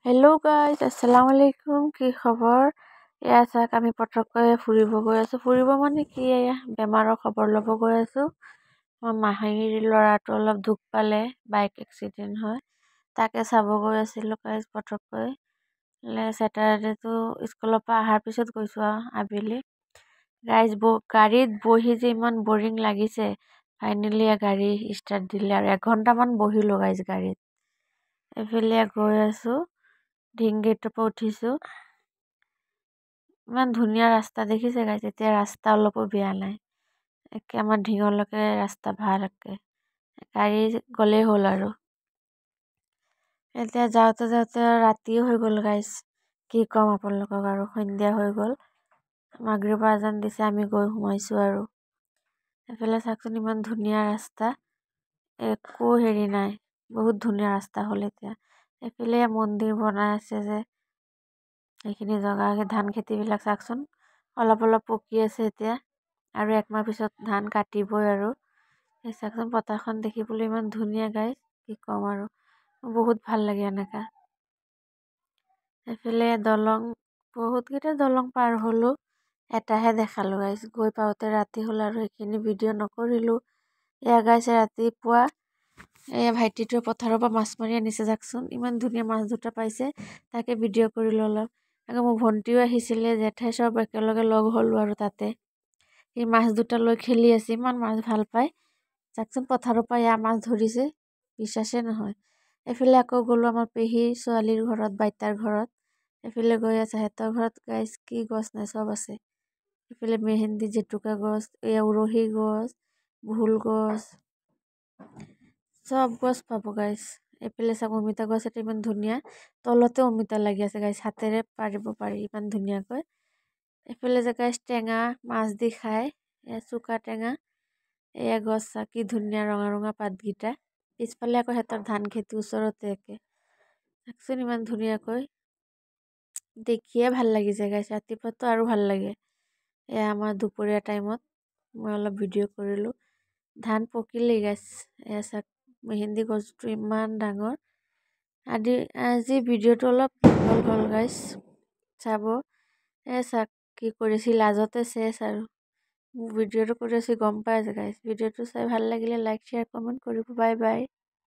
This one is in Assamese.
হেল্ল' গাইজ, আসসালামু আলাইকুম। কি খবৰ? এয়া চাওক, আমি পটককৈ ফুৰিব গৈ আছো। ফুৰিব মানে কি, এয়া বেমাৰৰ খবৰ ল'ব গৈ আছো। মোৰ মাহীৰ ল'ৰাটো অলপ দুখ পালে, বাইক এক্সিডেণ্ট হয়, তাকে চাব গৈ আছিলো গাইজ পটককৈ। ছেটাৰডেটো স্কুলৰ পৰা অহাৰ পিছত গৈছো আৰু আবেলি। গাইজ গাড়ীত বহি যে ইমান বৰিং লাগিছে। ফাইনেলি গাড়ী ষ্টাৰ্ট দিলে আৰু 1 ঘণ্টামান বহিলো গাইজ গাড়ীত। এইফালে গৈ আছো, ঢিংগেটৰ পৰা উঠিছো। ইমান ধুনীয়া ৰাস্তা দেখিছে গাইজ, এতিয়া ৰাস্তা অলপো বেয়া নাই। একে আমাৰ ঢিঙলৈকে ৰাস্তা ভাল একে, গাড়ী গ'লেই হ'ল আৰু। এতিয়া যাওঁতে যাওঁতে ৰাতিও হৈ গ'ল গাইজ, কি ক'ম আপোনালোকক, আৰু সন্ধিয়া হৈ গ'ল। মাগৰিব আজান দিছে, আমি গৈ সোমাইছো আৰু। এইফালে চাওকচোন, ইমান ধুনীয়া ৰাস্তা, একো হেৰি নাই, বহুত ধুনীয়া ৰাস্তা হ'ল এতিয়া। এইফালে মন্দিৰ বনাই আছে যে, সেইখিনি জেগা, ধান খেতিবিলাক চাওকচোন, অলপ অলপ পকি আছে এতিয়া, আৰু 1 মাহ পিছত ধান কাটিবই আৰু। এই চাওকচোন, পথাৰখন দেখিবলৈ ইমান ধুনীয়া গাইজ, কি ক'ম আৰু, বহুত ভাল লাগে এনেকা। এইফালে দলং, বহুতকেইটা দলং পাৰ হ'লো, এটাহে দেখালো গাইজ। গৈ পাওঁতে ৰাতি হ'ল আৰু সেইখিনি ভিডিঅ' নকৰিলো। এয়া গাইজ ৰাতিপুৱা এয়া ভাইটিটোৱে পথাৰৰ পৰা মাছ মাৰি আনিছে, যাকচোন ইমান ধুনীয়া মাছ দুটা পাইছে, তাকে ভিডিঅ' কৰিলো অলপ। আকৌ মোৰ ভণ্টিও আহিছিলে, জেঠাই, চব একেলগে লগ হ'লো আৰু তাতে। সেই মাছ দুটা লৈ খেলি আছে, ইমান মাছ ভাল পায়। যাকচোন পথাৰৰ পৰা এয়া মাছ ধৰিছে, বিশ্বাসে নহয়। এইফালে আকৌ গ'লো আমাৰ পেহী ছোৱালীৰ ঘৰত, বাইতাৰ ঘৰত। এইফালে গৈ আছে, সিহঁতৰ ঘৰত গাইজ কি গছ নাই, চব আছে। এইফালে মেহেন্দি, জেতুকা গছ, এয়া উৰহি গছ, ভোল গছ, চব গছ পাব গাইজ। এইফালে চাব, অমিতা গছ এটা ইমান ধুনীয়া, তলতে অমিতা লাগি আছে গাইজ, হাতেৰে পাৰিব পাৰি ইমান ধুনীয়াকৈ। এইফালে যে গাইজ টেঙা, মাছ দি খায়, এয়া চুকা টেঙা। এয়া গছ কি ধুনীয়া ৰঙা ৰঙা পাতকেইটা। পিছফালে আকৌ সিহঁতৰ ধান খেতি ওচৰতে একে, চাওকচোন ইমান ধুনীয়াকৈ, দেখিয়ে ভাল লাগিছে গাইজ। ৰাতিপুৱাতো আৰু ভাল লাগে। এয়া আমাৰ দুপৰীয়া টাইমত মই অলপ ভিডিঅ' কৰিলো, ধান পকিলেই গাইজ। এয়া চাওক, মেহেন্দি গছটো ইমান ডাঙৰ। আজি ভিডিঅ'টো অলপ দীঘল হ'ল গাইজ, চাব। চাওক কি কৰিছিল, লাজতে চেছ আৰু। ভিডিঅ'টো কৰি আছো, গম পাই আছে গাইজ। ভিডিঅ'টো চাই ভাল লাগিলে লাইক, শ্বেয়াৰ, কমেণ্ট কৰিব। Bye bye.